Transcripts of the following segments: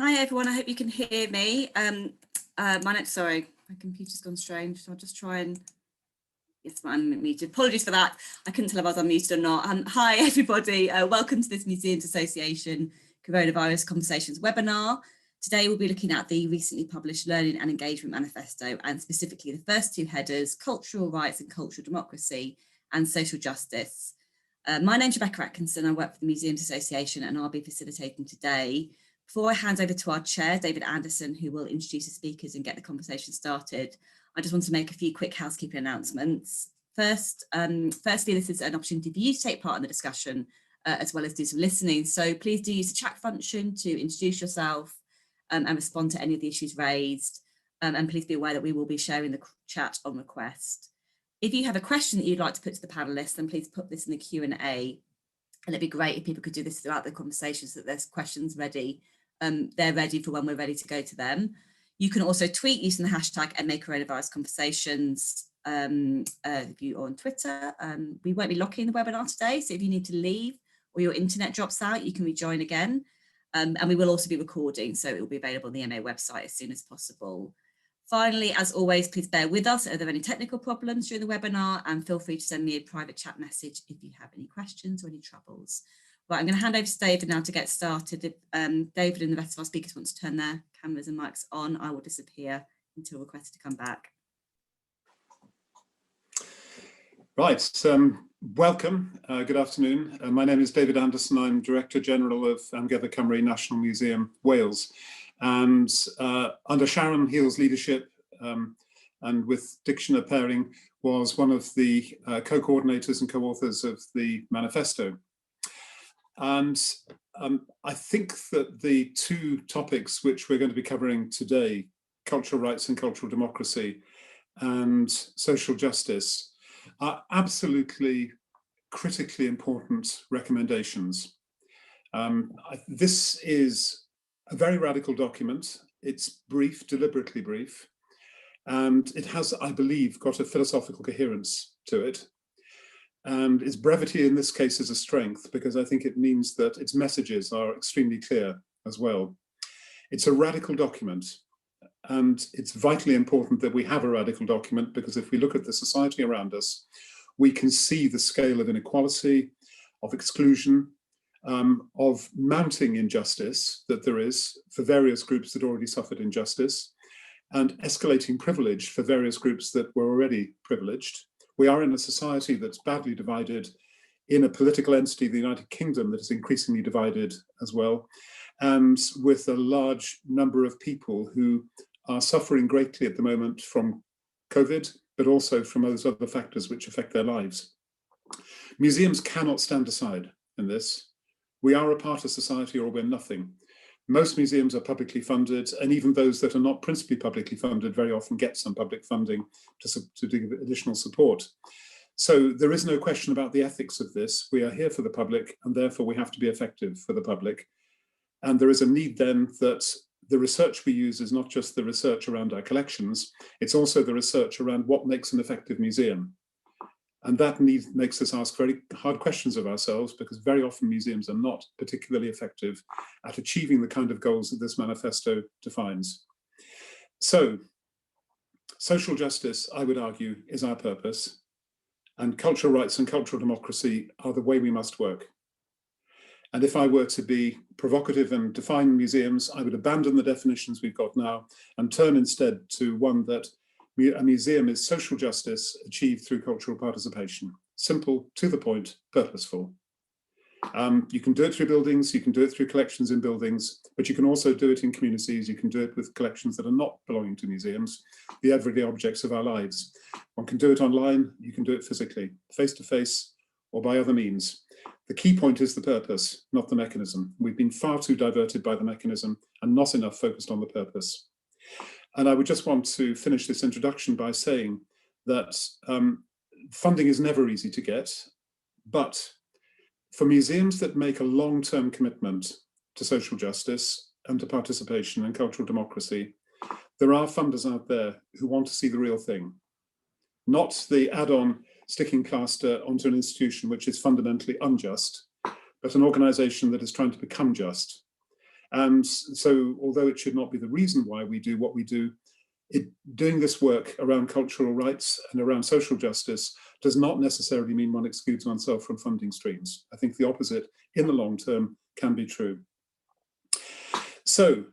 Hi everyone, I hope you can hear me. Sorry, my computer's gone strange, so I'll just try and, yes, I'm unmuted. Apologies for that. I couldn't tell if I was unmuted or not. Hi everybody, welcome to this Museums Association Coronavirus Conversations webinar. Today we'll be looking at the recently published Learning and Engagement Manifesto, and specifically the first two headers, Cultural Rights and Cultural Democracy and Social Justice. My name's Rebecca Atkinson, I work for the Museums Association and I'll be facilitating today. Before I hand over to our chair, David Anderson, who will introduce the speakers and get the conversation started, I just want to make a few quick housekeeping announcements. Firstly, this is an opportunity for you to take part in the discussion, as well as do some listening. So please do use the chat function to introduce yourself and respond to any of the issues raised. And please be aware that we will be sharing the chat on request. If you have a question that you'd like to put to the panelists, then please put this in the Q&A. And it'd be great if people could do this throughout the conversation so that there's questions ready. They're ready for when we're ready to go to them. You can also tweet using the hashtag #MaCoronavirusConversations if you're on Twitter. We won't be locking the webinar today, so if you need to leave or your internet drops out, you can rejoin again. And we will also be recording, so it will be available on the MA website as soon as possible. Finally, as always, please bear with us. Are there any technical problems during the webinar? And feel free to send me a private chat message if you have any questions or any troubles. Right, I'm going to hand over to David now to get started. If David and the rest of our speakers want to turn their cameras and mics on, I will disappear until requested to come back. Right, welcome, good afternoon. My name is David Anderson. I'm Director General of Amgueddfa Cymru National Museum, Wales. And under Sharon Heal's leadership and with Dictionary Pairing, was one of the co-coordinators and co-authors of the Manifesto. And I think that the two topics which we're going to be covering today, cultural rights and cultural democracy and social justice, are absolutely critically important recommendations. This is a very radical document. It's brief, deliberately brief, and it has, I believe, got a philosophical coherence to it. And its brevity in this case is a strength, because I think it means that its messages are extremely clear as well. It's a radical document, and it's vitally important that we have a radical document, because if we look at the society around us, we can see the scale of inequality, of exclusion, of mounting injustice that there is for various groups that already suffered injustice, and escalating privilege for various groups that were already privileged. We are in a society that's badly divided, in a political entity, the United Kingdom, that is increasingly divided as well, and with a large number of people who are suffering greatly at the moment from COVID, but also from those other factors which affect their lives. Museums cannot stand aside in this. We are a part of society or we're nothing. Most museums are publicly funded, and even those that are not principally publicly funded very often get some public funding to give additional support. So there is no question about the ethics of this. We are here for the public, and therefore we have to be effective for the public. And there is a need then that the research we use is not just the research around our collections, it's also the research around what makes an effective museum. And that need makes us ask very hard questions of ourselves, because very often museums are not particularly effective at achieving the kind of goals that this manifesto defines. So, social justice, I would argue, is our purpose, and cultural rights and cultural democracy are the way we must work. And if I were to be provocative and define museums, I would abandon the definitions we've got now and turn instead to one that a museum is social justice achieved through cultural participation. Simple, to the point, purposeful. You can do it through buildings, you can do it through collections in buildings, but you can also do it in communities. You can do it with collections that are not belonging to museums, the everyday objects of our lives. One can do it online, you can do it physically, face-to-face, or by other means. The key point is the purpose, not the mechanism. We've been far too diverted by the mechanism and not enough focused on the purpose. And I would just want to finish this introduction by saying that funding is never easy to get, but for museums that make a long-term commitment to social justice and to participation and cultural democracy, there are funders out there who want to see the real thing, not the add-on sticking plaster onto an institution which is fundamentally unjust, but an organization that is trying to become just. And so, although it should not be the reason why we do what we do, doing this work around cultural rights and around social justice does not necessarily mean one excludes oneself from funding streams. I think the opposite in the long term can be true. So,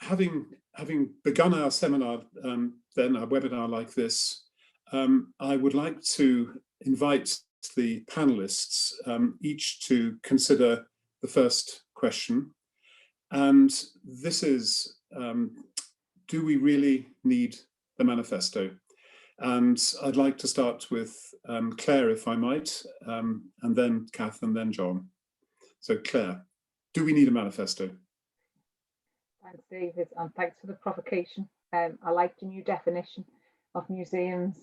having begun our seminar, then our webinar like this, I would like to invite the panelists each to consider the first question. And this is, do we really need the manifesto? And I'd like to start with Claire, if I might, and then Kath, and then John. So Claire, do we need a manifesto? Thanks, David, and thanks for the provocation. I like the new definition of museums.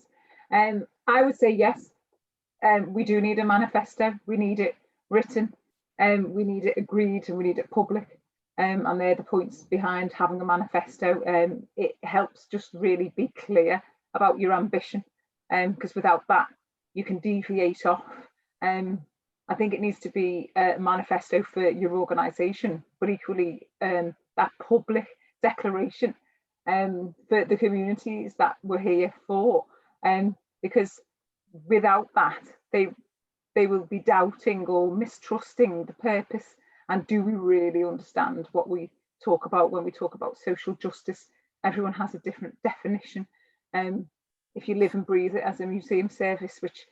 I would say yes, we do need a manifesto. We need it written, we need it agreed, and we need it public. And they're the points behind having a manifesto. It helps just really be clear about your ambition, because without that, you can deviate off. I think it needs to be a manifesto for your organisation, but equally that public declaration for the communities that we're here for, because without that, they will be doubting or mistrusting the purpose. And do we really understand what we talk about when we talk about social justice? Everyone has a different definition. If you live and breathe it as a museum service, which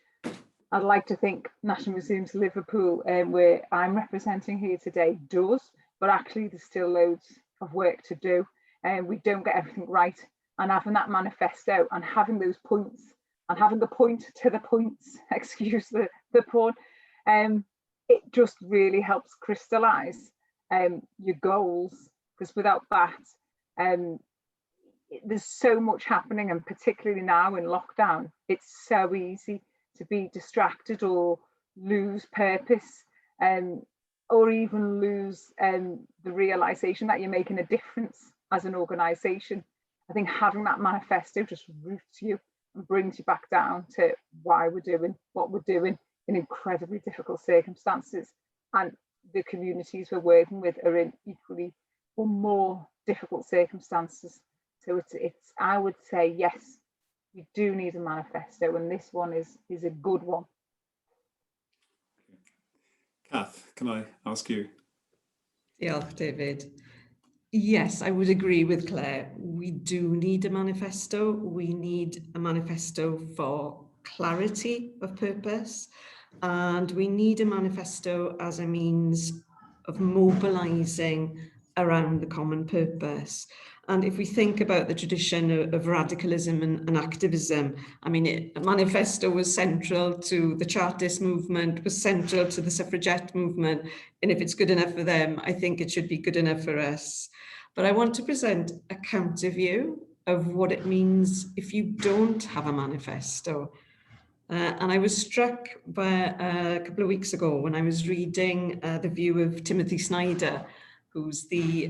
I'd like to think National Museums Liverpool, where I'm representing here today, does, but actually there's still loads of work to do, and we don't get everything right. And having that manifesto and having those points and having the point to the points, excuse the pun, it just really helps crystallise your goals, because without that, there's so much happening, and particularly now in lockdown, it's so easy to be distracted or lose purpose, or even lose the realisation that you're making a difference as an organisation. I think having that manifesto just roots you and brings you back down to why we're doing what we're doing in incredibly difficult circumstances, and the communities we're working with are in equally or more difficult circumstances. So it's I would say yes, you do need a manifesto, and this one is a good one. Kath, can I ask you? Diolch, David. Yes, I would agree with Claire. We do need a manifesto. We need a manifesto for clarity of purpose, and we need a manifesto as a means of mobilising around the common purpose. And if we think about the tradition of radicalism and activism, I mean, a manifesto was central to the Chartist movement, was central to the suffragette movement. And if it's good enough for them, I think it should be good enough for us. But I want to present a counter view of what it means if you don't have a manifesto. And I was struck by a couple of weeks ago when I was reading the view of Timothy Snyder, who's the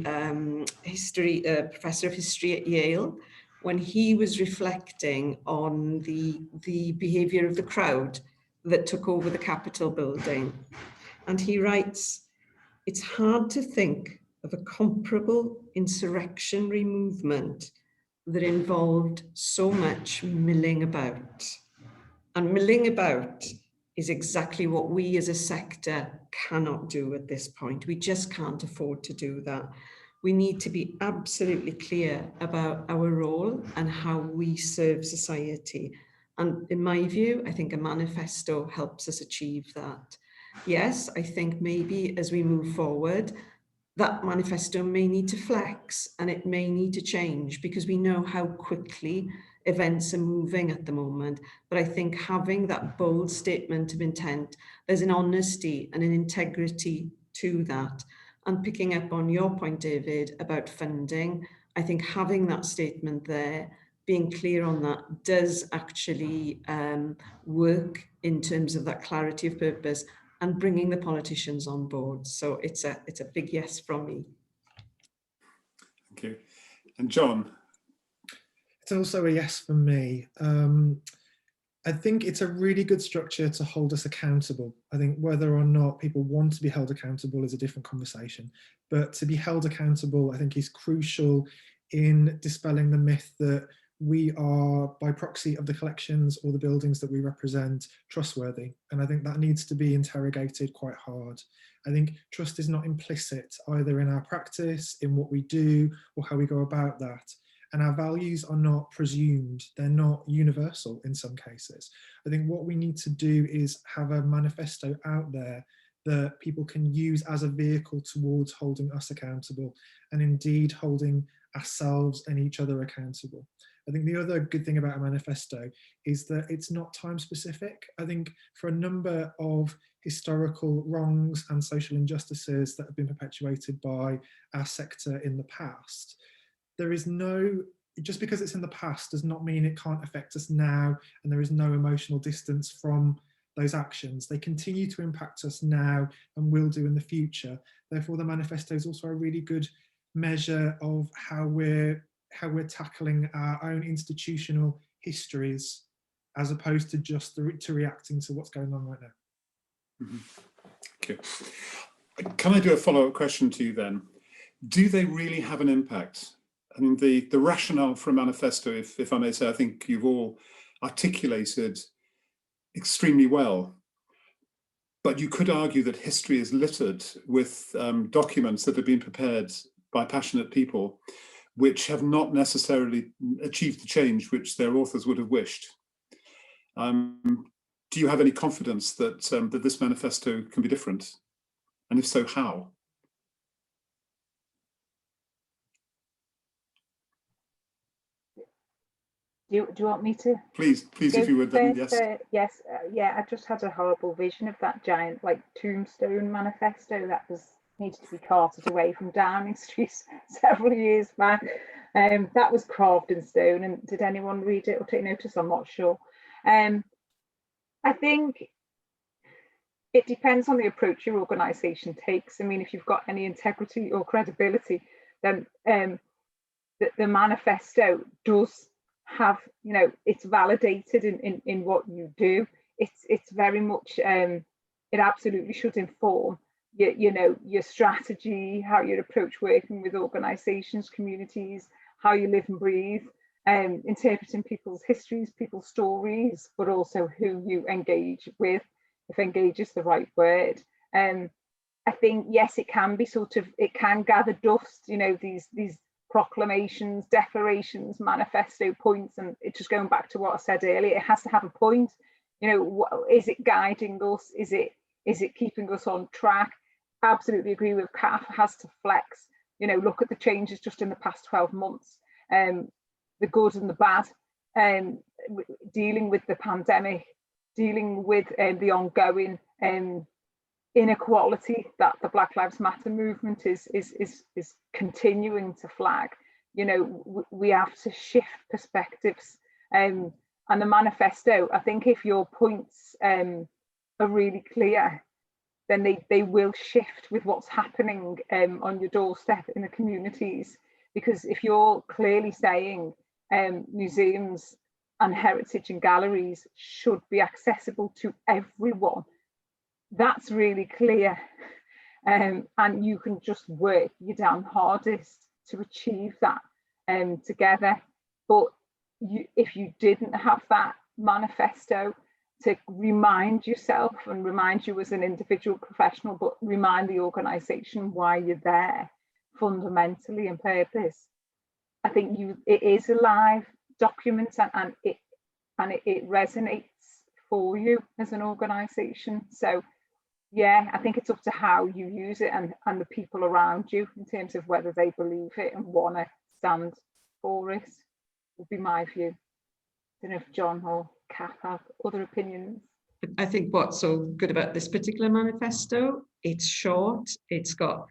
professor of history at Yale, when he was reflecting on the behaviour of the crowd that took over the Capitol building. And he writes, "It's hard to think of a comparable insurrectionary movement that involved so much milling about." And milling about is exactly what we as a sector cannot do at this point. We just can't afford to do that. We need to be absolutely clear about our role and how we serve society. And in my view, I think a manifesto helps us achieve that. Yes, I think maybe as we move forward, that manifesto may need to flex and it may need to change, because we know how quickly events are moving at the moment. But I think having that bold statement of intent, there's an honesty and an integrity to that. And picking up on your point, David, about funding, I think having that statement there, being clear on that, does actually work in terms of that clarity of purpose and bringing the politicians on board. So it's a big yes from me. Thank you. And John? It's also a yes from me. I think it's a really good structure to hold us accountable. I think whether or not people want to be held accountable is a different conversation, but to be held accountable, I think, is crucial in dispelling the myth that we are, by proxy of the collections or the buildings that we represent, trustworthy. And I think that needs to be interrogated quite hard. I think trust is not implicit either in our practice, in what we do, or how we go about that. And our values are not presumed, they're not universal in some cases. I think what we need to do is have a manifesto out there that people can use as a vehicle towards holding us accountable, and indeed holding ourselves and each other accountable. I think the other good thing about a manifesto is that it's not time specific. I think for a number of historical wrongs and social injustices that have been perpetuated by our sector in the past, there is no, just because it's in the past does not mean it can't affect us now, and there is no emotional distance from those actions. They continue to impact us now and will do in the future. Therefore, the manifesto is also a really good measure of how we're tackling our own institutional histories, as opposed to just to reacting to what's going on right now. Okay. Can I do a follow-up question to you then? Do they really have an impact? I mean, the rationale for a manifesto, if I may say, I think you've all articulated extremely well. But you could argue that history is littered with documents that have been prepared by passionate people, which have not necessarily achieved the change which their authors would have wished. Do you have any confidence that that this manifesto can be different? And if so, how? Do you want me to? Please, if you would, then, yes. Yes, yeah, I just had a horrible vision of that giant, like, tombstone manifesto that needed to be carted away from Downing Street several years back. That was carved in stone, and did anyone read it or take notice? I'm not sure. I think it depends on the approach your organisation takes. I mean, if you've got any integrity or credibility, then the manifesto does have, you know, it's validated in what you do. It's very much, it absolutely should inform you know, your strategy, how you approach working with organisations, communities, how you live and breathe, interpreting people's histories, people's stories, but also who you engage with, if engage is the right word. I think, yes, it can be sort of, it can gather dust, you know, these proclamations, declarations, manifesto points, and it's just going back to what I said earlier, it has to have a point. You know, is it guiding us? Is it keeping us on track? Absolutely agree with Kath, has to flex. You know, look at the changes just in the past 12 months, the good and the bad, dealing with the pandemic, dealing with the ongoing inequality that the Black Lives Matter movement is continuing to flag. You know, we have to shift perspectives, and the manifesto, I think if your points are really clear, then they will shift with what's happening on your doorstep in the communities. Because if you're clearly saying museums and heritage and galleries should be accessible to everyone, that's really clear, and you can just work your damn hardest to achieve that together. But if you didn't have that manifesto to remind yourself and remind you as an individual professional, but remind the organisation why you're there fundamentally and purpose, I think it is a live document, and it resonates for you as an organisation. So yeah, I think it's up to how you use it and the people around you in terms of whether they believe it and want to stand for it, would be my view. I don't know if John or Kath have other opinions. I think what's so good about this particular manifesto, it's short, it's got,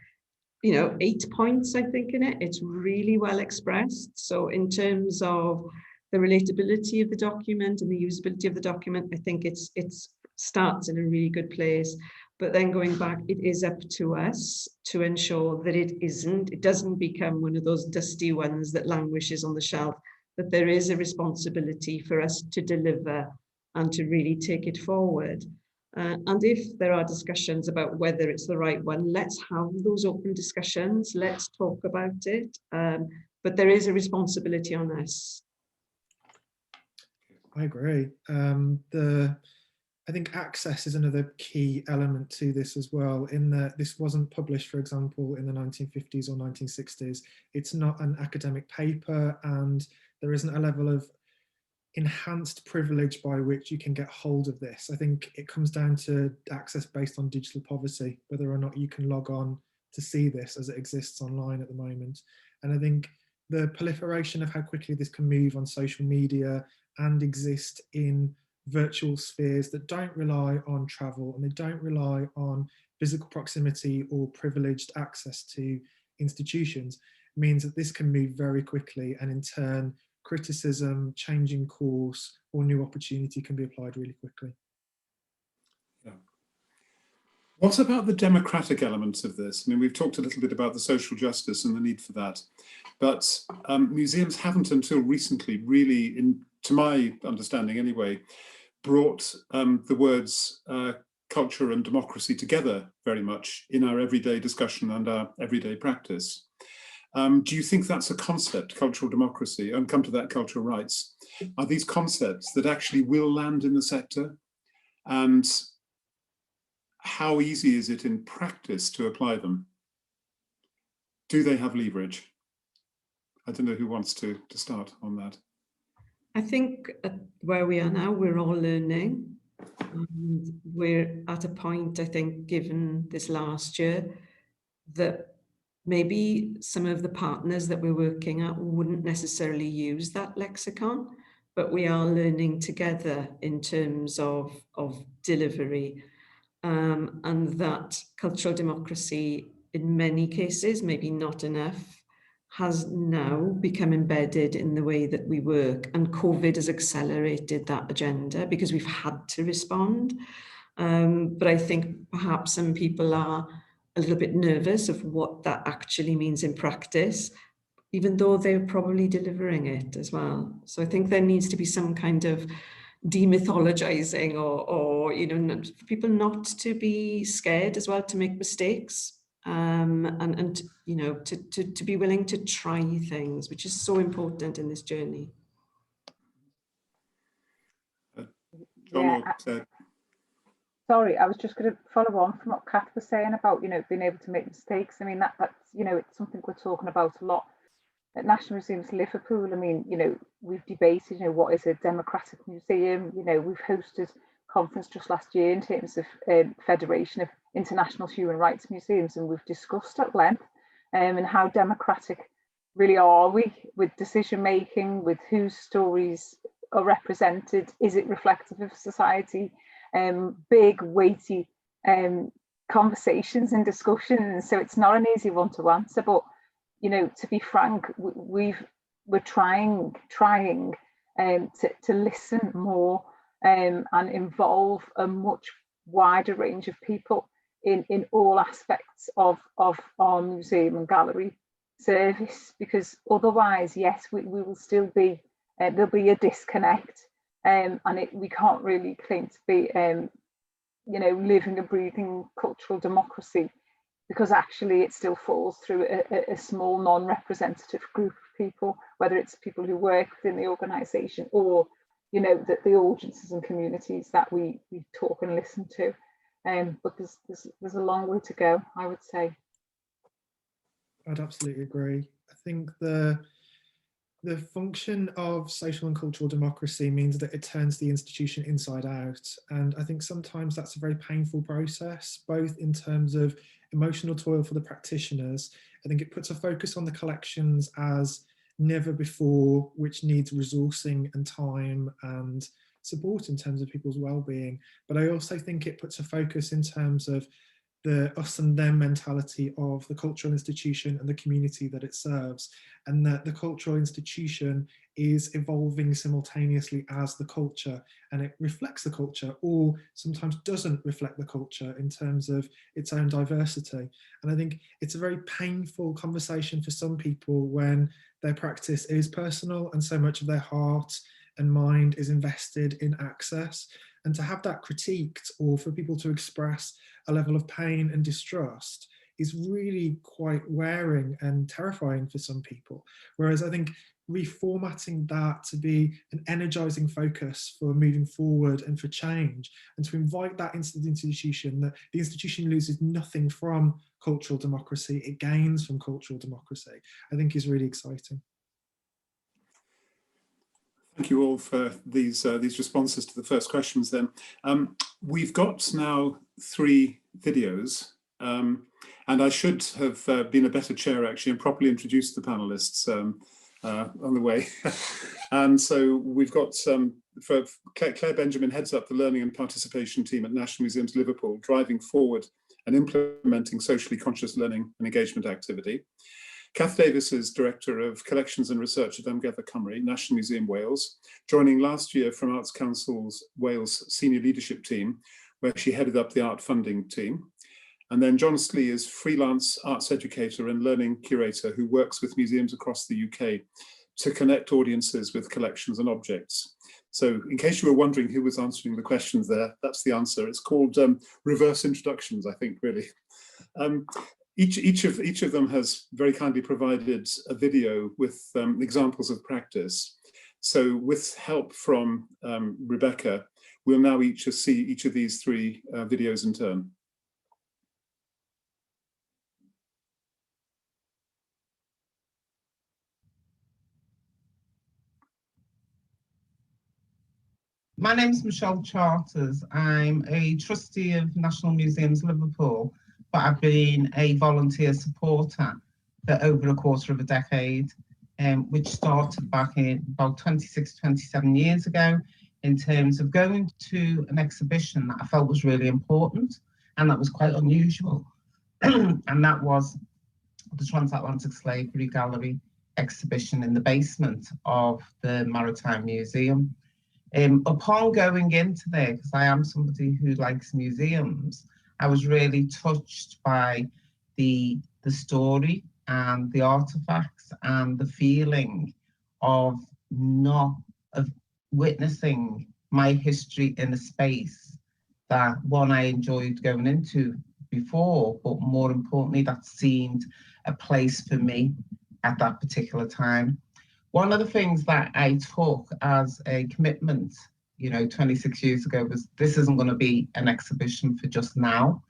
you know, 8 points, I think, in it. It's really well expressed. So in terms of the relatability of the document and the usability of the document, I think it starts in a really good place. But then going back, it is up to us to ensure that it doesn't become one of those dusty ones that languishes on the shelf, that there is a responsibility for us to deliver and to really take it forward. And if there are discussions about whether it's the right one, let's have those open discussions, let's talk about it. But there is a responsibility on us. I agree. I think access is another key element to this as well, in that this wasn't published, for example, in the 1950s or 1960s. It's not an academic paper, and there isn't a level of enhanced privilege by which you can get hold of this. I think it comes down to access based on digital poverty, whether or not you can log on to see this as it exists online at the moment. And I think the proliferation of how quickly this can move on social media and exist in virtual spheres that don't rely on travel and they don't rely on physical proximity or privileged access to institutions means that this can move very quickly, and in turn criticism, changing course or new opportunity can be applied really quickly. Yeah. What about the democratic elements of this? I mean, we've talked a little bit about the social justice and the need for that, but museums haven't until recently really, to my understanding anyway, brought the words culture and democracy together very much in our everyday discussion and our everyday practice. Do you think that's a concept, cultural democracy, and come to that, cultural rights? Are these concepts that actually will land in the sector? And how easy is it in practice to apply them? Do they have leverage? I don't know who wants to start on that. I think where we are now, we're all learning. And we're at a point, I think, given this last year, that maybe some of the partners that we're working at wouldn't necessarily use that lexicon, but we are learning together in terms of delivery. And that cultural democracy, in many cases, maybe not enough, has now become embedded in the way that we work. And COVID has accelerated that agenda because we've had to respond. But I think perhaps some people are a little bit nervous of what that actually means in practice, even though they're probably delivering it as well. So I think there needs to be some kind of demythologizing or you know, for people not to be scared as well to make mistakes. And you know, to be willing to try things, which is so important in this journey. Yeah. Sorry, I was just going to follow on from what Kath was saying about, you know, being able to make mistakes. I mean, that's, you know, it's something we're talking about a lot at National Museums Liverpool. I mean, you know, we've debated, you know, what is a democratic museum? You know, we've hosted a conference just last year in terms of Federation of International Human Rights Museums, and we've discussed at length and how democratic really are we with decision making, with whose stories are represented, is it reflective of society? Big, weighty conversations and discussions. So it's not an easy one to answer, but you know, to be frank, we're trying to listen more and involve a much wider range of people in all aspects of our museum and gallery service, because otherwise, yes, we will still be, there'll be a disconnect, and we can't really claim to be, you know, living and breathing cultural democracy, because actually it still falls through a small non-representative group of people, whether it's people who work within the organisation or, you know, the audiences and communities that we talk and listen to. But there's a long way to go, I would say. I'd absolutely agree. I think the function of social and cultural democracy means that it turns the institution inside out. And I think sometimes that's a very painful process, both in terms of emotional toil for the practitioners. I think it puts a focus on the collections as never before, which needs resourcing and time and support in terms of people's well-being. But I also think it puts a focus in terms of the us and them mentality of the cultural institution and the community that it serves, and that the cultural institution is evolving simultaneously as the culture, and it reflects the culture or sometimes doesn't reflect the culture in terms of its own diversity. And I think it's a very painful conversation for some people when their practice is personal and so much of their heart and mind is invested in access. And to have that critiqued, or for people to express a level of pain and distrust, is really quite wearing and terrifying for some people. Whereas I think reformatting that to be an energizing focus for moving forward and for change, and to invite that into the institution, that the institution loses nothing from cultural democracy, it gains from cultural democracy, I think is really exciting. Thank you all for these responses to the first questions then. We've got now 3 videos, and I should have been a better chair actually and properly introduced the panelists on the way. And so we've got for Claire Benjamin heads up the Learning and Participation team at National Museums Liverpool, driving forward and implementing socially conscious learning and engagement activity. Kath Davies is Director of Collections and Research at Amgueddfa Cymru, National Museum Wales, joining last year from Arts Council's Wales Senior Leadership Team, where she headed up the art funding team. And then John Sleigh is freelance arts educator and learning curator who works with museums across the UK to connect audiences with collections and objects. So in case you were wondering who was answering the questions there, that's the answer. It's called reverse introductions, I think, really. Each of them has very kindly provided a video with examples of practice. So with help from Rebecca, we'll now each see each of these 3 videos in turn. My name is Michelle Charters. I'm a trustee of National Museums Liverpool, but I've been a volunteer supporter for over a quarter of a decade, which started back in about 26, 27 years ago, in terms of going to an exhibition that I felt was really important and that was quite unusual. And that was the Transatlantic Slavery Gallery exhibition in the basement of the Maritime Museum. Upon going into there, because I am somebody who likes museums, I was really touched by the story and the artifacts and the feeling of witnessing my history in a space that, one, I enjoyed going into before, but more importantly, that seemed a place for me at that particular time. One of the things that I took as a commitment, 26 years ago, was this isn't going to be an exhibition for just now.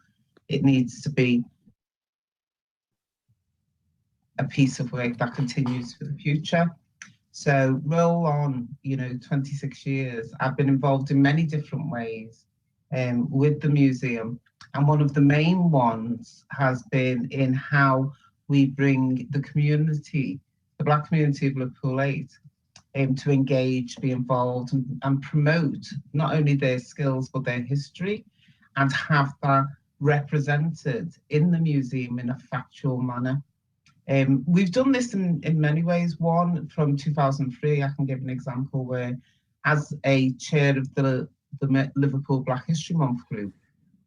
It needs to be a piece of work that continues for the future. So roll on, 26 years, I've been involved in many different ways with the museum. And one of the main ones has been in how we bring the community, the Black community of Liverpool 8, to engage, be involved, and promote not only their skills but their history, and have that represented in the museum in a factual manner. We've done this in many ways. One, from 2003, I can give an example where, as a chair of the Liverpool Black History Month group,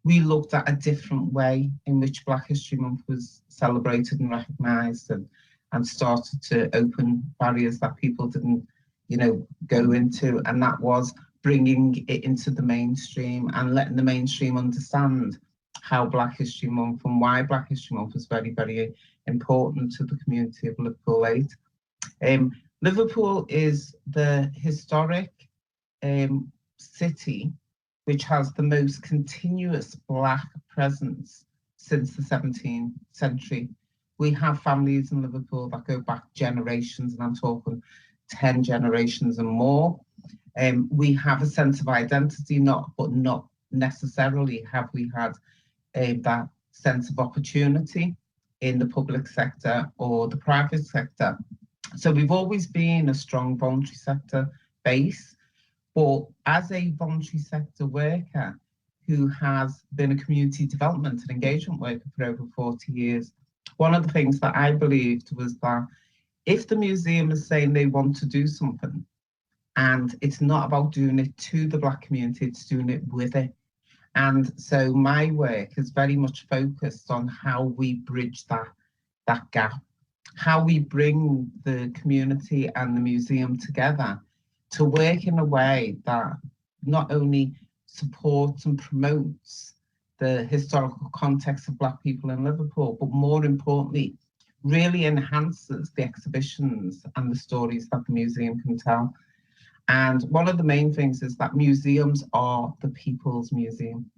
we looked at a different way in which Black History Month was celebrated and recognised, and started to open barriers that people didn't, go into. And that was bringing it into the mainstream and letting the mainstream understand how Black History Month and why Black History Month was very, very important to the community of Liverpool 8. Liverpool is the historic city which has the most continuous Black presence since the 17th century. We have families in Liverpool that go back generations, and I'm talking 10 generations and more. We have a sense of identity, but not necessarily have we had that sense of opportunity in the public sector or the private sector. So we've always been a strong voluntary sector base, but as a voluntary sector worker who has been a community development and engagement worker for over 40 years, one of the things that I believed was that if the museum is saying they want to do something, and it's not about doing it to the Black community, it's doing it with it. And so my work is very much focused on how we bridge that gap, how we bring the community and the museum together to work in a way that not only supports and promotes the historical context of Black people in Liverpool, but more importantly, really enhances the exhibitions and the stories that the museum can tell. And one of the main things is that museums are the people's museum.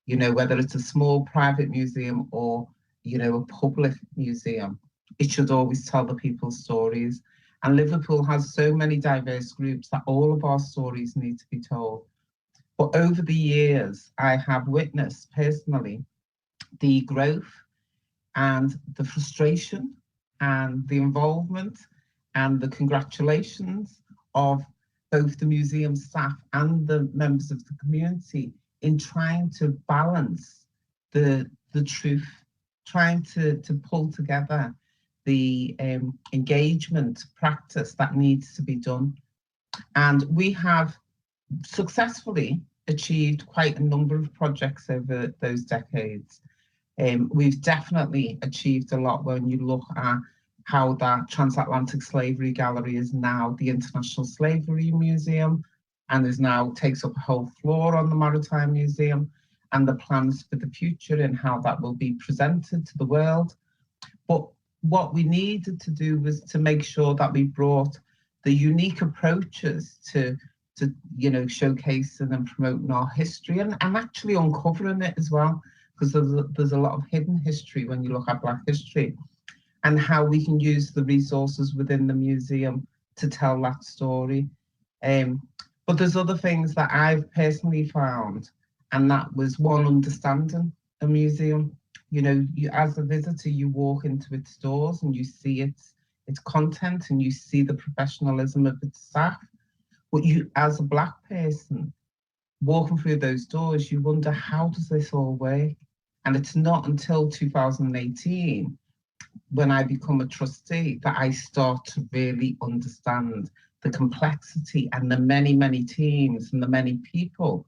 You know, whether it's a small private museum or, you know, a public museum, it should always tell the people's stories. And Liverpool has so many diverse groups that all of our stories need to be told. But over the years, I have witnessed personally the growth and the frustration and the involvement and the congratulations of both the museum staff and the members of the community in trying to balance the truth, trying to pull together the engagement practice that needs to be done. And we have successfully achieved quite a number of projects over those decades. We've definitely achieved a lot when you look at how that transatlantic slavery gallery is now the International Slavery Museum and is now takes up a whole floor on the Maritime Museum, and the plans for the future and how that will be presented to the world. But what we needed to do was to make sure that we brought the unique approaches to you know, showcasing and promoting our history and actually uncovering it as well, because there's a lot of hidden history when you look at Black history, and how we can use the resources within the museum to tell that story. But there's other things that I've personally found, and that was one, understanding a museum. You know, you, as a visitor, you walk into its doors and you see its content and you see the professionalism of its staff. But you, as a Black person, walking through those doors, you wonder, how does this all work? And it's not until 2018, when I become a trustee, that I start to really understand the complexity and the many, many teams and the many people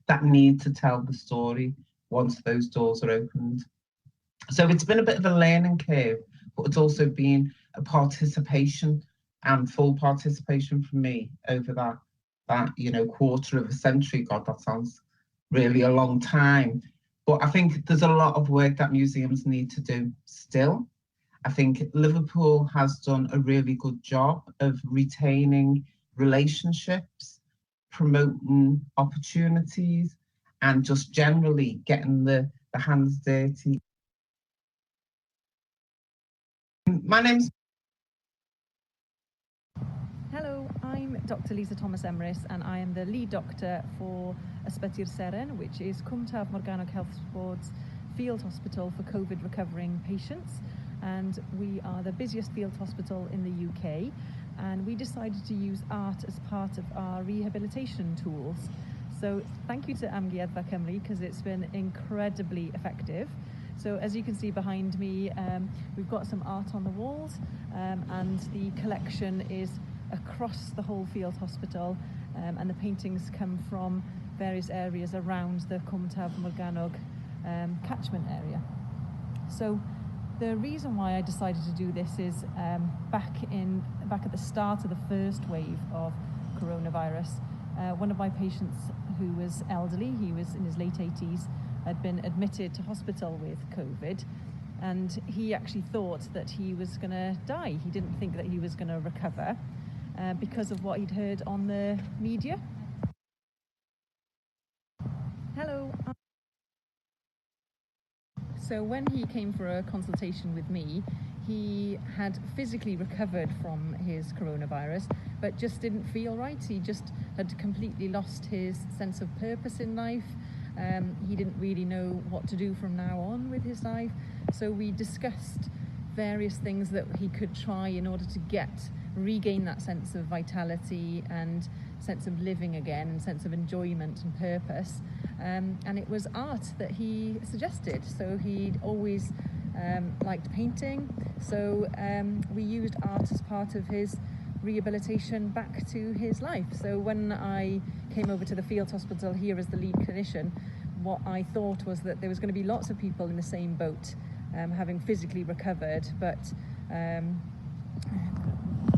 that need to tell the story once those doors are opened. So it's been a bit of a learning curve, but it's also been a participation and full participation for me over that you know, quarter of a century. God, that sounds really a long time. But I think there's a lot of work that museums need to do still. I think Liverpool has done a really good job of retaining relationships, promoting opportunities, and just generally getting the hands dirty. My name's... Hello, I'm Dr. Lisa Thomas-Emrys, and I am the lead doctor for Ysbyty'r Seren, which is Cwmtaf Morgannwg Health Board's field hospital for COVID recovering patients. And we are the busiest field hospital in the UK, and we decided to use art as part of our rehabilitation tools. So thank you to Amgueddfa Cymru, because it's been incredibly effective. So as you can see behind me, we've got some art on the walls, and the collection is across the whole field hospital, and the paintings come from various areas around the Cwmtaf Morgannwg catchment area. So the reason why I decided to do this is back at the start of the first wave of coronavirus, one of my patients who was elderly, he was in his late 80s, had been admitted to hospital with COVID, and he actually thought that he was going to die. He didn't think that he was going to recover because of what he'd heard on the media. Hello. So when he came for a consultation with me, he had physically recovered from his coronavirus, but just didn't feel right. He just had completely lost his sense of purpose in life. He didn't really know what to do from now on with his life. So we discussed various things that he could try in order to regain that sense of vitality and sense of living again and sense of enjoyment and purpose. And it was art that he suggested. So he'd always liked painting. So we used art as part of his rehabilitation back to his life. So when I came over to the field hospital here as the lead clinician, what I thought was that there was going to be lots of people in the same boat, having physically recovered, but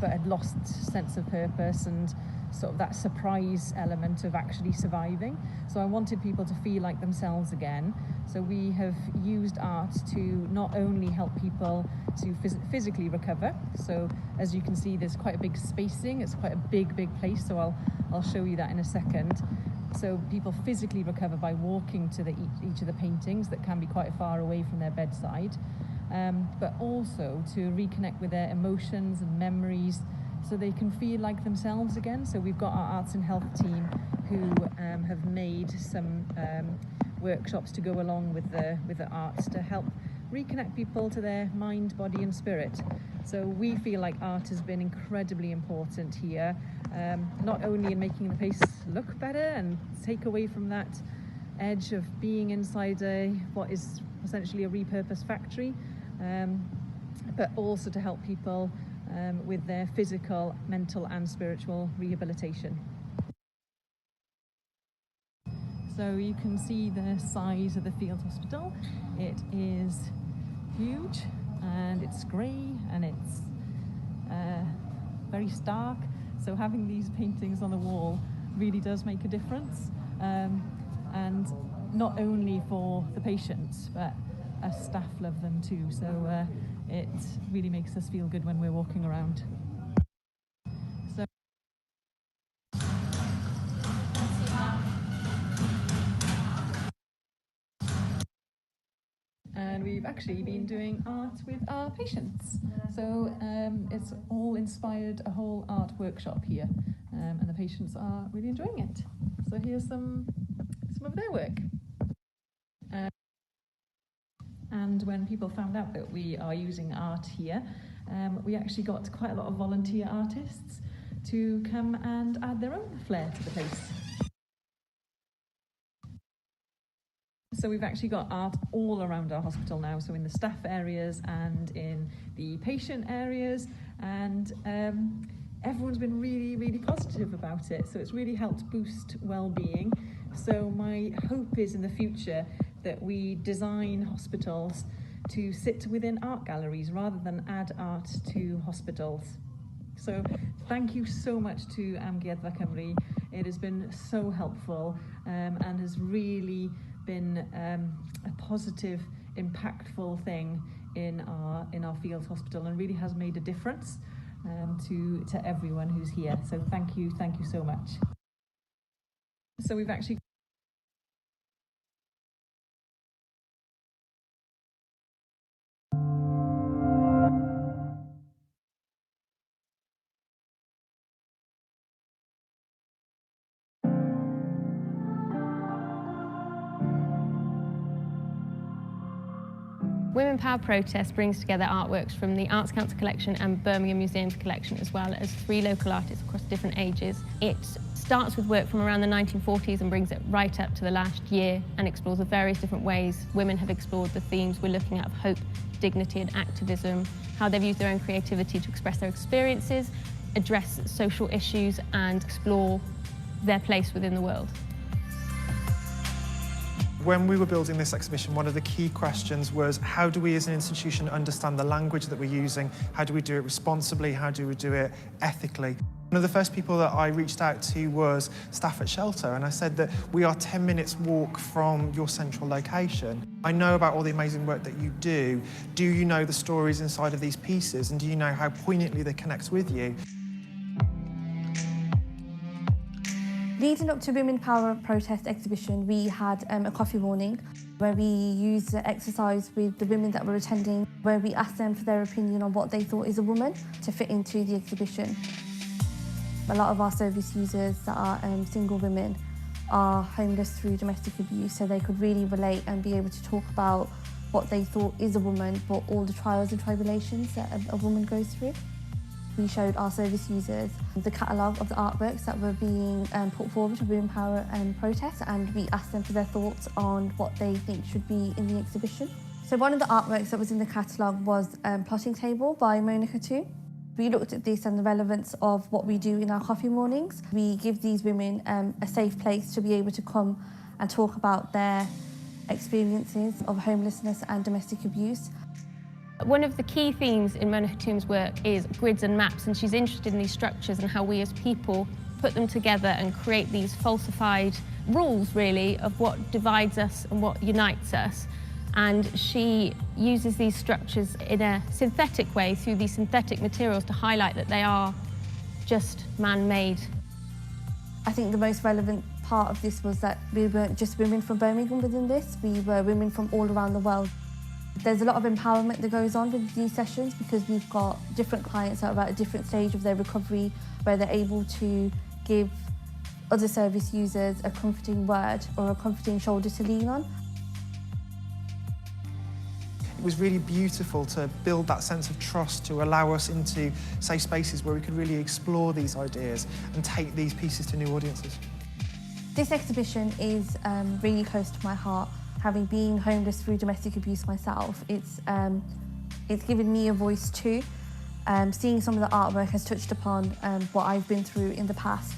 had lost sense of purpose and sort of that surprise element of actually surviving. So I wanted people to feel like themselves again. So we have used art to not only help people to physically recover. So as you can see, there's quite a big spacing. It's quite a big place. So I'll show you that in a second. So people physically recover by walking to each of the paintings that can be quite far away from their bedside, but also to reconnect with their emotions and memories so they can feel like themselves again. So we've got our arts and health team who have made some workshops to go along with the arts to help reconnect people to their mind, body and spirit. So we feel like art has been incredibly important here, not only in making the place look better and take away from that edge of being inside what is essentially a repurposed factory, but also to help people with their physical, mental and spiritual rehabilitation. So you can see the size of the field hospital. It is huge and it's grey and it's very stark. So having these paintings on the wall really does make a difference. And not only for the patients, but us staff love them too. So it really makes us feel good when we're walking around. So and we've actually been doing art with our patients. So it's all inspired a whole art workshop here, and the patients are really enjoying it. So here's some of their work. And when people found out that we are using art here, we actually got quite a lot of volunteer artists to come and add their own flair to the place. So we've actually got art all around our hospital now, so in the staff areas and in the patient areas, and everyone's been really positive about it, so it's really helped boost well-being. So my hope is in the future that we design hospitals to sit within art galleries rather than add art to hospitals. So thank you so much to Amgueddfa Cymru. It has been so helpful and has really been a positive, impactful thing in our field hospital, and really has made a difference to everyone who's here. So thank you so much. So we've actually Women Power Protest brings together artworks from the Arts Council collection and Birmingham Museum's collection, as well as 3 local artists across different ages. It starts with work from around the 1940s and brings it right up to the last year and explores the various different ways women have explored the themes we're looking at of hope, dignity and activism, how they've used their own creativity to express their experiences, address social issues and explore their place within the world. When we were building this exhibition, one of the key questions was, how do we as an institution understand the language that we're using? How do we do it responsibly? How do we do it ethically? One of the first people that I reached out to was staff at Shelter, and I said that we are 10 minutes walk from your central location. I know about all the amazing work that you do. Do you know the stories inside of these pieces, and do you know how poignantly they connect with you? Leading up to Women Power Protest exhibition, we had a coffee morning where we used the exercise with the women that were attending, where we asked them for their opinion on what they thought is a woman to fit into the exhibition. A lot of our service users that are single women are homeless through domestic abuse, so they could really relate and be able to talk about what they thought is a woman, but all the trials and tribulations that a woman goes through. We showed our service users the catalogue of the artworks that were being put forward to Women Power Protest, and we asked them for their thoughts on what they think should be in the exhibition. So one of the artworks that was in the catalogue was Plotting Table by Monica too. We looked at this and the relevance of what we do in our coffee mornings. We give these women a safe place to be able to come and talk about their experiences of homelessness and domestic abuse. One of the key themes in Monica Toom's work is grids and maps, and she's interested in these structures and how we as people put them together and create these falsified rules, really, of what divides us and what unites us. And she uses these structures in a synthetic way through these synthetic materials to highlight that they are just man-made. I think the most relevant part of this was that we weren't just women from Birmingham within this, we were women from all around the world. There's a lot of empowerment that goes on with these sessions because we've got different clients that are at a different stage of their recovery where they're able to give other service users a comforting word or a comforting shoulder to lean on. It was really beautiful to build that sense of trust to allow us into safe spaces where we could really explore these ideas and take these pieces to new audiences. This exhibition is really close to my heart. Having been homeless through domestic abuse myself, it's given me a voice too. Seeing some of the artwork has touched upon what I've been through in the past.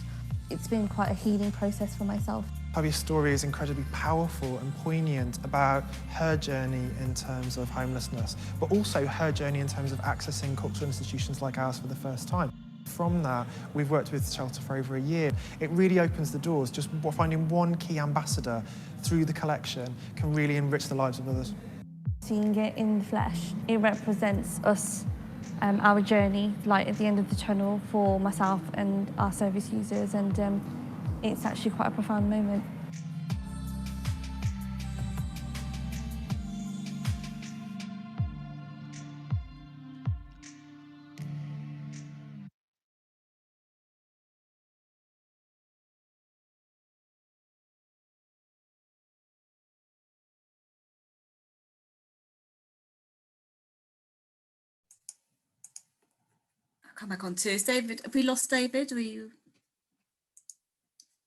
It's been quite a healing process for myself. Tavia's story is incredibly powerful and poignant about her journey in terms of homelessness, but also her journey in terms of accessing cultural institutions like ours for the first time. From that, we've worked with Shelter for over a year. It really opens the doors. Just finding one key ambassador through the collection can really enrich the lives of others. Seeing it in the flesh, it represents us, our journey, light at the end of the tunnel for myself and our service users, and it's actually quite a profound moment. I'll come back on to is David. Have we lost David? Or are you?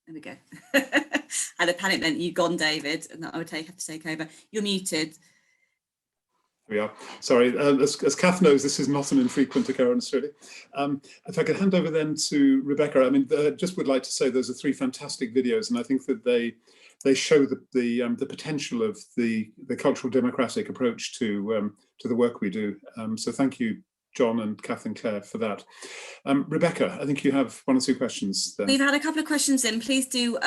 There we go. I had a panic then you'd gone, David, and I would have to take over. You're muted. We are. Sorry, as Kath knows, this is not an infrequent occurrence, really. If I could hand over then to Rebecca, I mean, just would like to say those are three fantastic videos, and I think that they show the potential of the cultural democratic approach to the work we do. So thank you, John and Kath and Claire, for that. Rebecca, I think you have one or two questions then. We've had a couple of questions in. Please do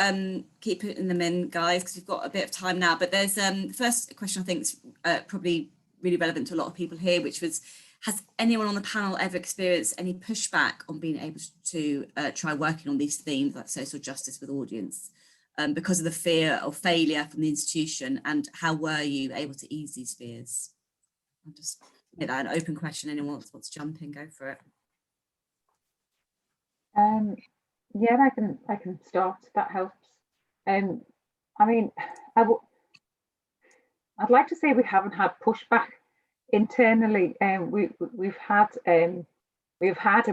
keep putting them in, guys, because we've got a bit of time now. But there's the first question I think is probably really relevant to a lot of people here, which was, has anyone on the panel ever experienced any pushback on being able to try working on these themes like social justice with audience because of the fear of failure from the institution, and how were you able to ease these fears? I'll just make that an open question. Anyone wants to jump in, go for it. Yeah, I can start. That helps. I mean, I'd like to say we haven't had pushback internally. We've had and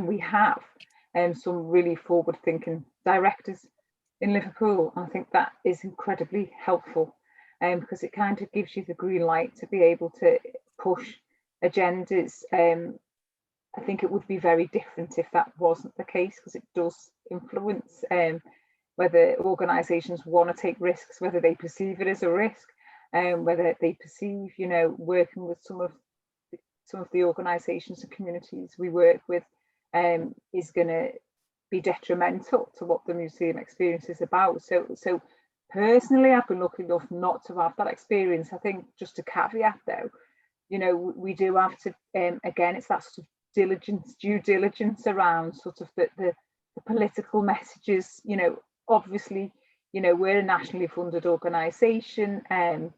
we have some really forward-thinking directors in Liverpool. I think that is incredibly helpful because it kind of gives you the green light to be able to push agendas. I think it would be very different if that wasn't the case, because it does influence whether organisations want to take risks, whether they perceive it as a risk, whether they perceive, you know, working with some of the organisations and communities we work with is going to be detrimental to what the museum experience is about. So personally, I've been lucky enough not to have that experience. I think just a caveat though, you know, we do have to, again, it's that sort of due diligence around sort of the political messages. You know, obviously, you know, we're a nationally funded organisation and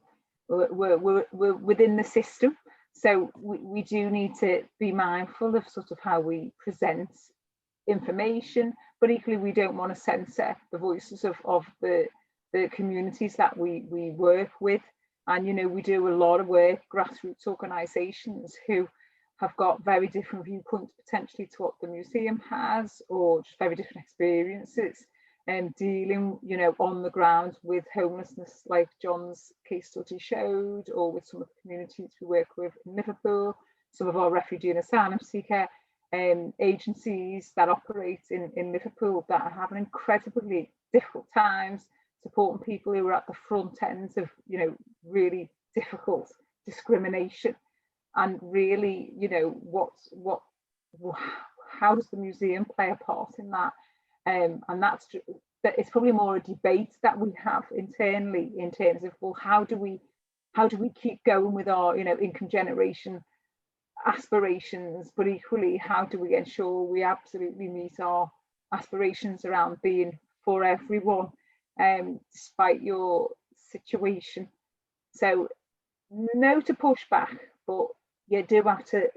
we're within the system. So we do need to be mindful of sort of how we present information, but equally we don't want to censor the voices of the communities that we work with. And, you know, we do a lot of work, grassroots organisations who have got very different viewpoints potentially to what the museum has, or just very different experiences and dealing, you know, on the ground with homelessness, like John's case study showed, or with some of the communities we work with in Liverpool, some of our refugee and asylum seeker agencies that operate in Liverpool that are having incredibly difficult times supporting people who are at the front ends of, you know, really difficult discrimination. And really, you know, how does the museum play a part in that? and that it's probably more a debate that we have internally in terms of, well, how do we keep going with our, you know, income generation aspirations, but equally how do we ensure we absolutely meet our aspirations around being for everyone, despite your situation. So no to push back, but you do have to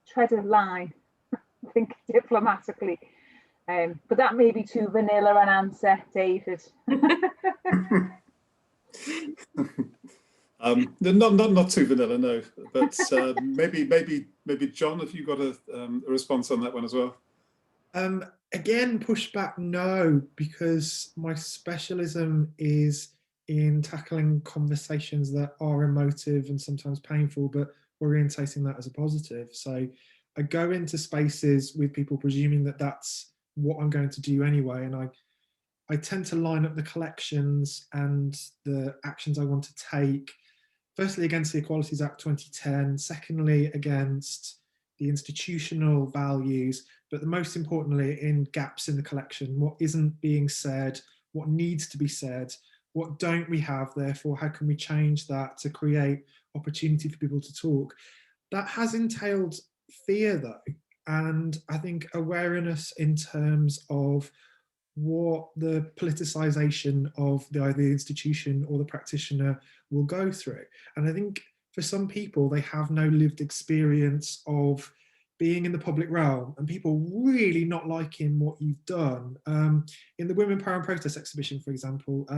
tread a line, think diplomatically. But that may be too vanilla an answer, David. Not too vanilla, no. But maybe John, have you got a response on that one as well? Again, pushback, no, because my specialism is in tackling conversations that are emotive and sometimes painful, but orientating that as a positive. So I go into spaces with people presuming that that's what I'm going to do anyway, and I tend to line up the collections and the actions I want to take, firstly against the Equalities Act 2010, secondly against the institutional values, but the most importantly in gaps in the collection. What isn't being said, what needs to be said, what don't we have, therefore how can we change that to create opportunity for people to talk. That has entailed fear though, and I think awareness in terms of what the politicization of either the institution or the practitioner will go through. And I think for some people, they have no lived experience of being in the public realm and people really not liking what you've done. In the Women, Power and Protest exhibition, for example,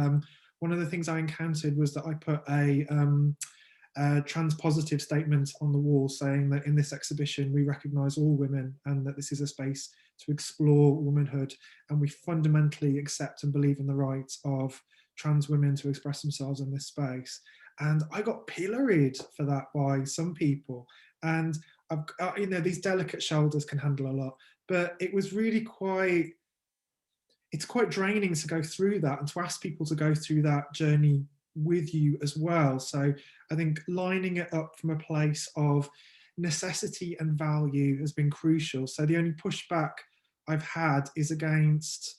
one of the things I encountered was that I put a trans positive statement on the wall saying that in this exhibition we recognise all women and that this is a space to explore womanhood, and we fundamentally accept and believe in the rights of trans women to express themselves in this space. And I got pilloried for that by some people, and you know, these delicate shoulders can handle a lot, but it was really quite draining to go through that and to ask people to go through that journey with you as well. So I think lining it up from a place of necessity and value has been crucial. So the only pushback I've had is against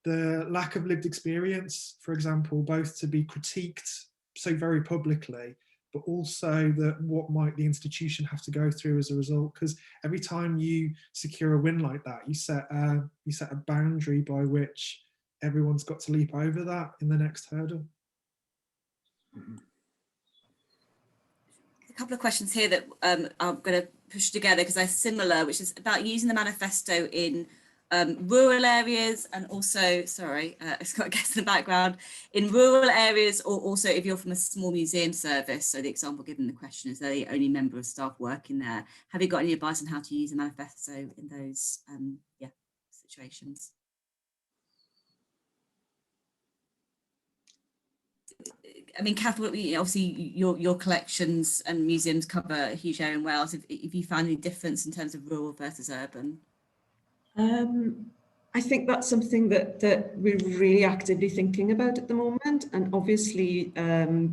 the lack of lived experience, for example, both to be critiqued so very publicly, but also that what might the institution have to go through as a result. Because every time you secure a win like that, you set a boundary by which everyone's got to leap over that in the next hurdle. A couple of questions here that I'm going to push together because they're similar, which is about using the manifesto in rural areas, and also, sorry, it's got guests in the background, in rural areas, or also if you're from a small museum service. So the example given in the question is they're the only member of staff working there. Have you got any advice on how to use a manifesto in those situations? I mean, Kath, obviously your collections and museums cover a huge area in Wales. If you found any difference in terms of rural versus urban? I think that's something that we're really actively thinking about at the moment. And obviously,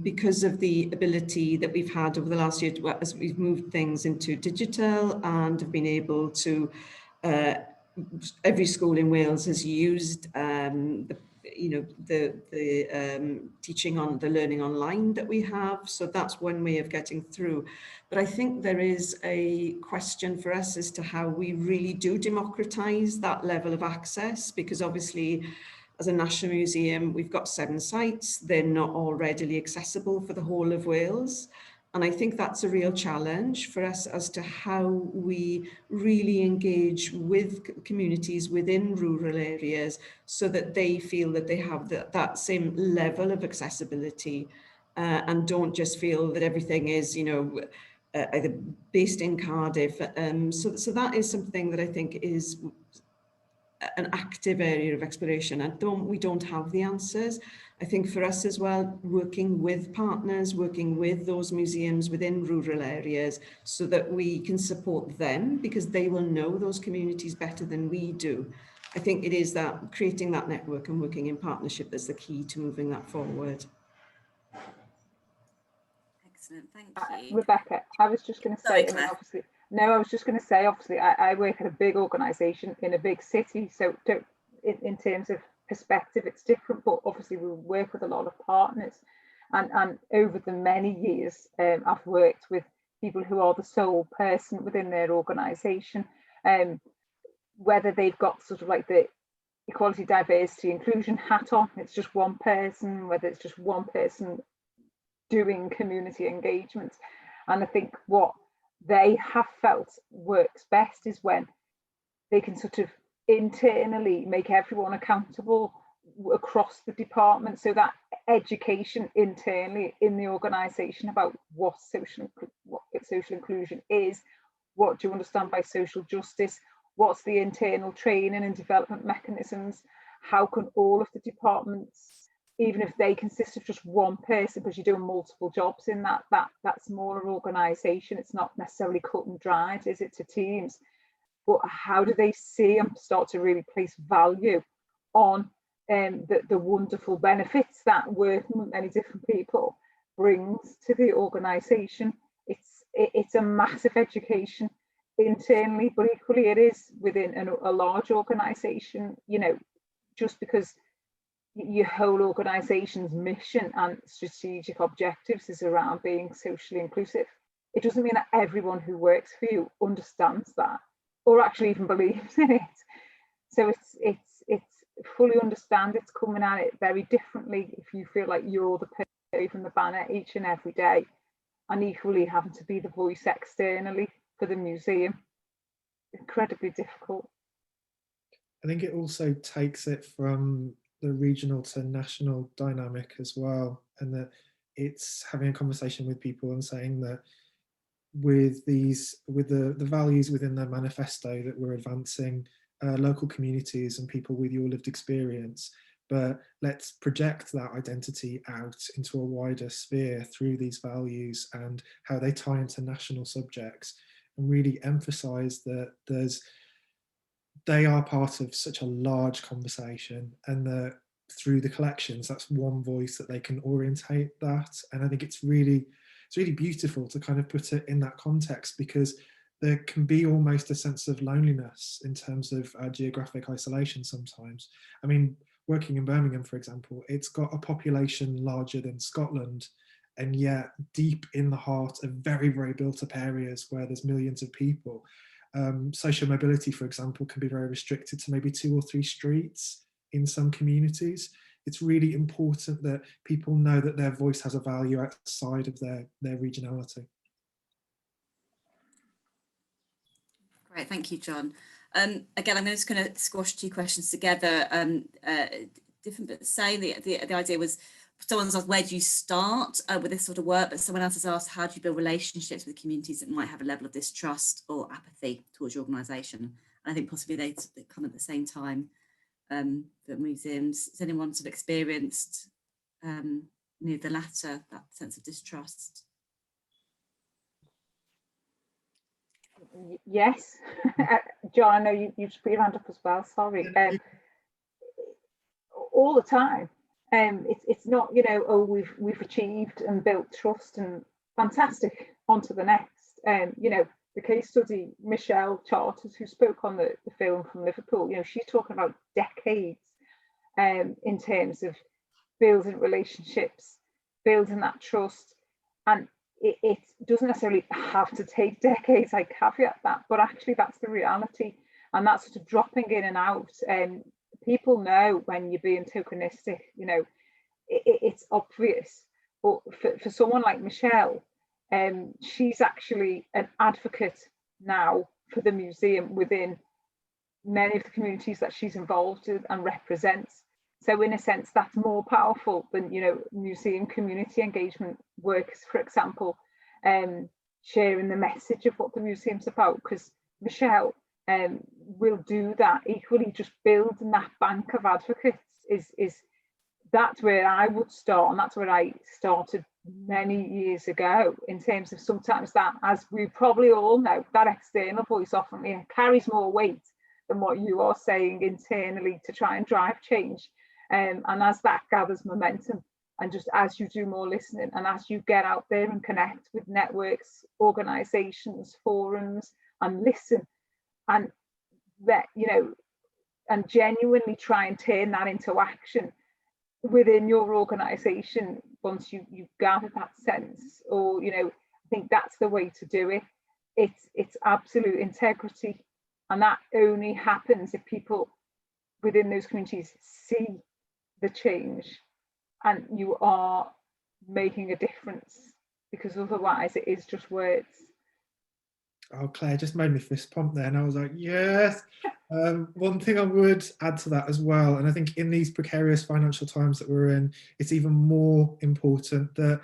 because of the ability that we've had over the last year, as we've moved things into digital and have been able to, every school in Wales has used the teaching on the learning online that we have. So that's one way of getting through. But I think there is a question for us as to how we really do democratise that level of access, because obviously as a national museum, we've got 7 sites. They're not all readily accessible for the whole of Wales. And I think that's a real challenge for us as to how we really engage with communities within rural areas so that they feel that they have that same level of accessibility and don't just feel that everything is, either based in Cardiff. So that is something that I think is an active area of exploration. We don't have the answers. I think for us as well, working with partners, working with those museums within rural areas so that we can support them, because they will know those communities better than we do. I think it is that creating that network and working in partnership that's the key to moving that forward. Excellent, thank you. Rebecca, I was just going to say, I mean, obviously No, I was just going to say, obviously, I work at a big organisation in a big city, so in terms of perspective, it's different, but obviously we work with a lot of partners. And over the many years, I've worked with people who are the sole person within their organisation, whether they've got sort of like the equality, diversity, inclusion hat on, it's just one person, whether it's just one person doing community engagement. And I think what they have felt works best is when they can sort of internally make everyone accountable across the department, so that education internally in the organisation about what social inclusion is, what do you understand by social justice, what's the internal training and development mechanisms, how can all of the departments, even if they consist of just one person, because you're doing multiple jobs in that smaller organisation, it's not necessarily cut and dried, is it, to teams, but how do they see and start to really place value on the wonderful benefits that working with many different people brings to the organisation. It's a massive education internally, but equally it is within a large organisation. You know, just because your whole organisation's mission and strategic objectives is around being socially inclusive, it doesn't mean that everyone who works for you understands that or actually even believes in it. So it's fully understand it's coming at it very differently if you feel like you're the person waving the banner each and every day, and equally having to be the voice externally for the museum. Incredibly difficult. I think it also takes it from the regional to national dynamic as well, and that it's having a conversation with people and saying that with the values within their manifesto that we're advancing local communities and people with your lived experience, but let's project that identity out into a wider sphere through these values and how they tie into national subjects, and really emphasize that they are part of such a large conversation, and that through the collections, that's one voice that they can orientate that. And I think it's really beautiful to kind of put it in that context, because there can be almost a sense of loneliness in terms of geographic isolation sometimes. I mean, working in Birmingham, for example, it's got a population larger than Scotland, and yet deep in the heart of very, very built up areas where there's millions of people. Social mobility, for example, can be very restricted to maybe 2 or 3 streets in some communities. It's really important that people know that their voice has a value outside of their regionality. Great, thank you, John. Again, I'm just going to squash 2 questions together. Different, but saying the idea was, someone's asked, where do you start with this sort of work? But someone else has asked, how do you build relationships with communities that might have a level of distrust or apathy towards your organisation? And I think possibly they come at the same time for museums. Has anyone sort of experienced the latter, that sense of distrust? Yes. John, I know you just put your hand up as well, sorry. All the time. It's not, oh, we've achieved and built trust and fantastic, on to the next. The case study, Michelle Charters, who spoke on the film from Liverpool, she's talking about decades in terms of building relationships, building that trust. And it doesn't necessarily have to take decades, I caveat that, but actually that's the reality. And that's sort of dropping in and out. People know when you're being tokenistic, it's obvious. But for someone like Michelle, she's actually an advocate now for the museum within many of the communities that she's involved in and represents. So in a sense, that's more powerful than, museum community engagement works, for example, sharing the message of what the museum's about, because Michelle will do that. Equally, just building that bank of advocates is that's where I would start, and that's where I started many years ago, in terms of sometimes that, as we probably all know, that external voice often carries more weight than what you are saying internally to try and drive change. And as that gathers momentum, and just as you do more listening, and as you get out there and connect with networks, organisations, forums, and listen, and that, you know, and genuinely try and turn that into action within your organisation once you've gathered that sense. Or, you know, I think that's the way to do it. It's absolute integrity, and that only happens if people within those communities see the change and you are making a difference, because otherwise it is just words. Oh, Claire just made me fist pump there, and I was like, yes. One thing I would add to that as well, and I think in these precarious financial times that we're in, it's even more important that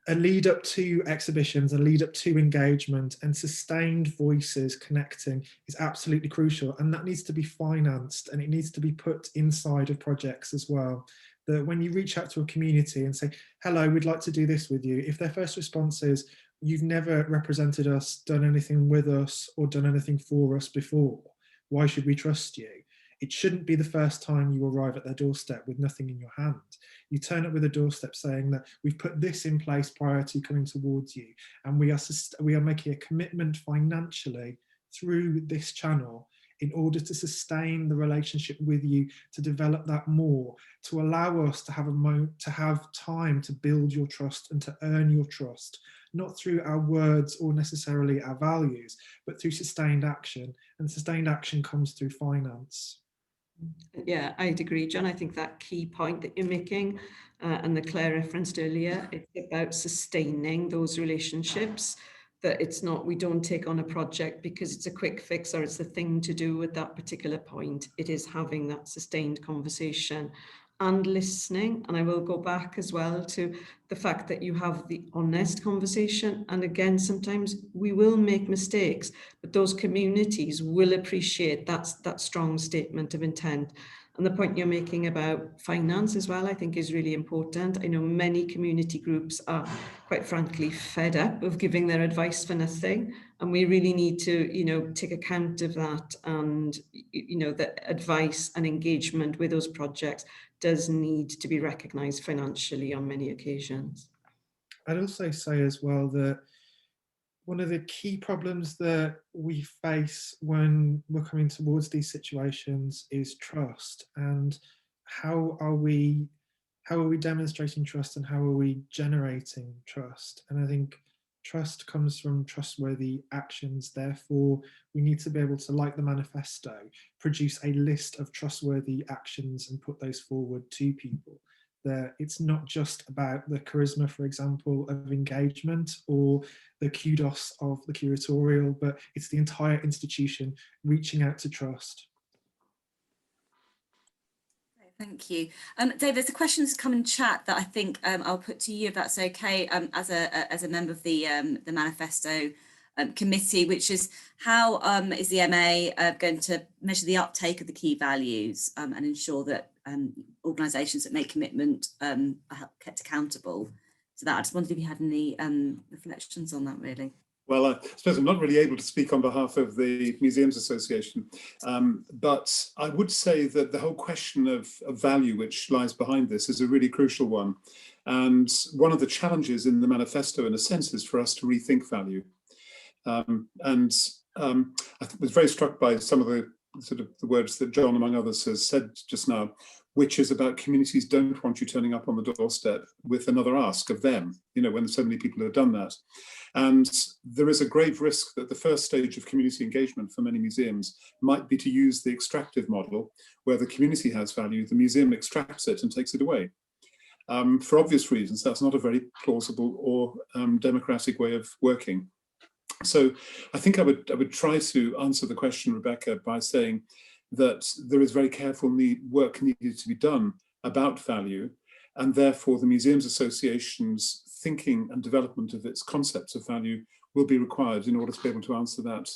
a lead up to exhibitions, a lead up to engagement and sustained voices connecting is absolutely crucial. And that needs to be financed, and it needs to be put inside of projects as well. That when you reach out to a community and say, hello, we'd like to do this with you, if their first response is, you've never represented us, done anything with us, or done anything for us before, why should we trust you? It shouldn't be the first time you arrive at their doorstep with nothing in your hand. You turn up with a doorstep saying that we've put this in place prior to coming towards you, and we are making a commitment financially through this channel in order to sustain the relationship with you, to develop that more, to allow us to have time to build your trust and to earn your trust, not through our words or necessarily our values, but through sustained action. And sustained action comes through finance. Yeah, I'd agree, John. I think that key point that you're making, and that Claire referenced earlier, it's about sustaining those relationships. That it's not, we don't take on a project because it's a quick fix or it's the thing to do at that particular point. It is having that sustained conversation and listening. And I will go back as well to the fact that you have the honest conversation. And again, sometimes we will make mistakes, but those communities will appreciate that strong statement of intent. And the point you're making about finance as well, I think is really important. I know many community groups are quite frankly fed up of giving their advice for nothing. And we really need to, you know, take account of that. And, you know, that advice and engagement with those projects does need to be recognised financially on many occasions. I'd also say as well that one of the key problems that we face when we're coming towards these situations is trust. And how are we demonstrating trust, and how are we generating trust? And I think trust comes from trustworthy actions. Therefore, we need to be able to, like the manifesto, produce a list of trustworthy actions and put those forward to people. That it's not just about the charisma, for example, of engagement or the kudos of the curatorial, but it's the entire institution reaching out to trust. Thank you. Dave, there's a question that's come in chat that I think I'll put to you if that's okay, as a member of the Manifesto committee, which is how is the MA going to measure the uptake of the key values and ensure that organisations that make commitment are kept accountable to that. I just wondered if you had any reflections on that, really. Well, I suppose I'm not really able to speak on behalf of the Museums Association, but I would say that the whole question of value which lies behind this is a really crucial one. And one of the challenges in the manifesto, in a sense, is for us to rethink value. I was very struck by some of the sort of the words that John, among others, has said just now, which is about communities don't want you turning up on the doorstep with another ask of them, you know, when so many people have done that. And there is a grave risk that the first stage of community engagement for many museums might be to use the extractive model, where the community has value, the museum extracts it and takes it away. For obvious reasons, that's not a very plausible or democratic way of working. So I think I would try to answer the question, Rebecca, by saying that there is very careful work needed to be done about value, and therefore the Museums Association's thinking and development of its concepts of value will be required in order to be able to answer that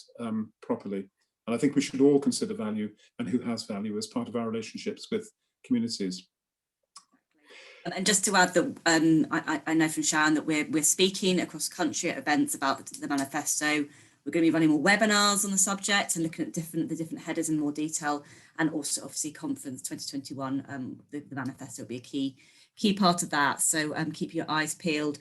properly. And I think we should all consider value and who has value as part of our relationships with communities. And just to add that I know from Sharon that we're speaking across the country at events about the manifesto. We're going to be running more webinars on the subject and looking at the different headers in more detail, and also obviously conference 2021. The manifesto will be a key key part of that. So keep your eyes peeled.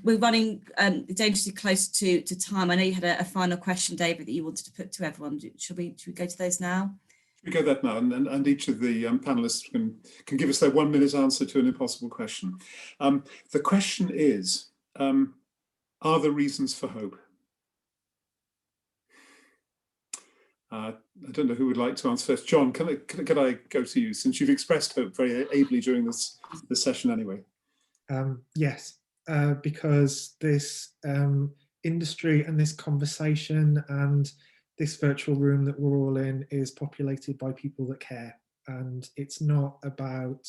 We're running dangerously close to time. I know you had a final question, David, that you wanted to put to everyone. Should we go to those now? We go that now, and each of the panelists can give us their 1 minute answer to an impossible question. The question is, are there reasons for hope? I don't know who would like to answer first. John, can I go to you, since you've expressed hope very ably during this session anyway? Yes, because this industry and this conversation and this virtual room that we're all in is populated by people that care, and it's not about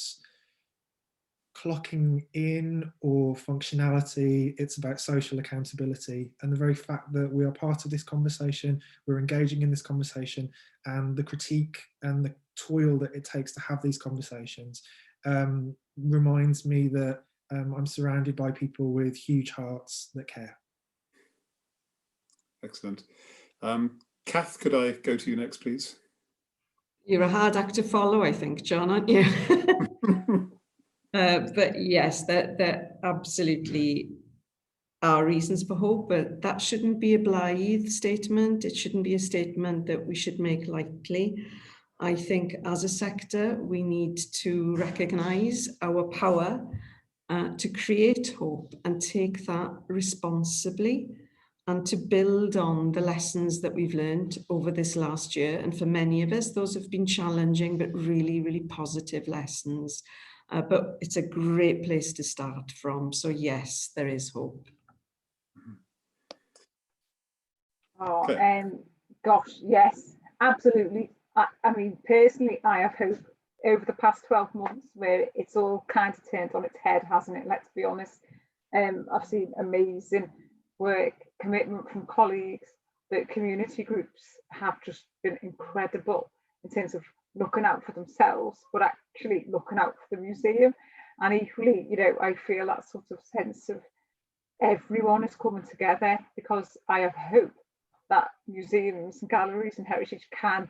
clocking in or functionality, it's about social accountability. And the very fact that we are part of this conversation, we're engaging in this conversation, and the critique and the toil that it takes to have these conversations reminds me that I'm surrounded by people with huge hearts that care. Excellent. Kath, could I go to you next, please? You're a hard act to follow, I think, John, aren't you? But yes, there absolutely are reasons for hope, but that shouldn't be a blithe statement. It shouldn't be a statement that we should make lightly. I think as a sector, we need to recognise our power to create hope and take that responsibly, and to build on the lessons that we've learned over this last year. And for many of us, those have been challenging, but really, really positive lessons. But it's a great place to start from. So yes, there is hope. Oh, Okay. gosh, yes, absolutely. I mean, personally, I have hope over the past 12 months where it's all kind of turned on its head, hasn't it? Let's be honest. I've seen amazing work, commitment from colleagues. The community groups have just been incredible in terms of looking out for themselves, but actually looking out for the museum. And equally, you know, I feel that sort of sense of everyone is coming together, because I have hope that museums and galleries and heritage can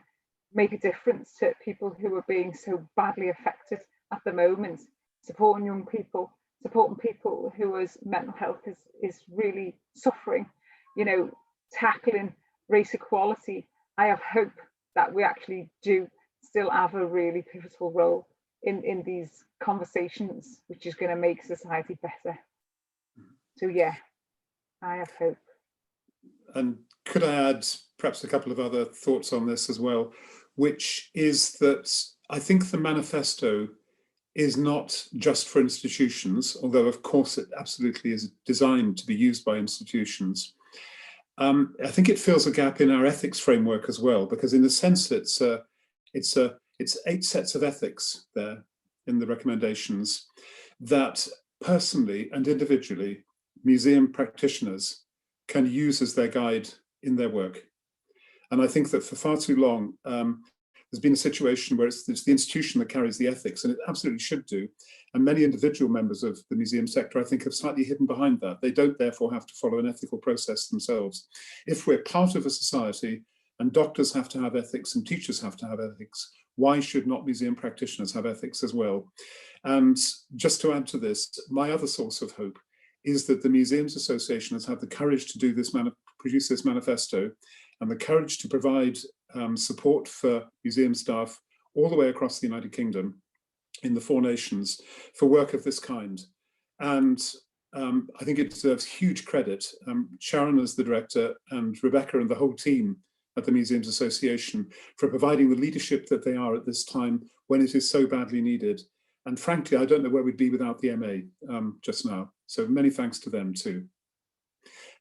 make a difference to people who are being so badly affected at the moment, supporting young people, supporting people whose mental health is really suffering, you know, tackling race equality. I have hope that we actually do still have a really pivotal role in these conversations, which is going to make society better. So yeah, I have hope. And could I add perhaps a couple of other thoughts on this as well, which is that I think the manifesto is not just for institutions, although of course it absolutely is designed to be used by institutions. I think it fills a gap in our ethics framework as well, because in a sense it's 8 sets of ethics there in the recommendations that personally and individually museum practitioners can use as their guide in their work. And I think that for far too long, there's been a situation where it's the institution that carries the ethics, and it absolutely should do. And many individual members of the museum sector, I think, have slightly hidden behind that. They don't therefore have to follow an ethical process themselves. If we're part of a society and doctors have to have ethics and teachers have to have ethics, why should not museum practitioners have ethics as well? And just to add to this, my other source of hope is that the Museums Association has had the courage to do this, produce this manifesto, and the courage to provide support for museum staff all the way across the United Kingdom in the 4 nations for work of this kind. And I think it deserves huge credit. Sharon as the director and Rebecca and the whole team at the Museums Association for providing the leadership that they are at this time when it is so badly needed. And frankly, I don't know where we'd be without the MA just now. So many thanks to them too.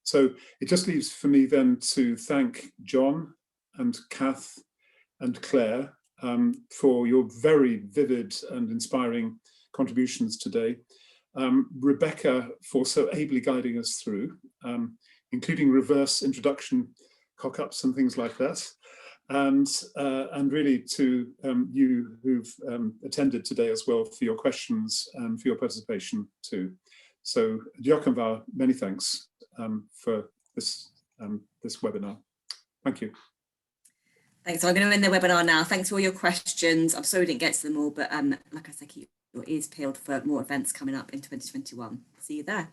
So it just leaves for me then to thank John and Kath and Claire for your very vivid and inspiring contributions today. Rebecca for so ably guiding us through, including reverse introduction cock-ups and things like that. And really to you who've attended today as well for your questions and for your participation too. So Diolch, many thanks for this webinar. Thank you. Thanks. So I'm going to end the webinar now. Thanks for all your questions. I'm sorry we didn't get to them all, but like I said, keep your ears peeled for more events coming up in 2021. See you there.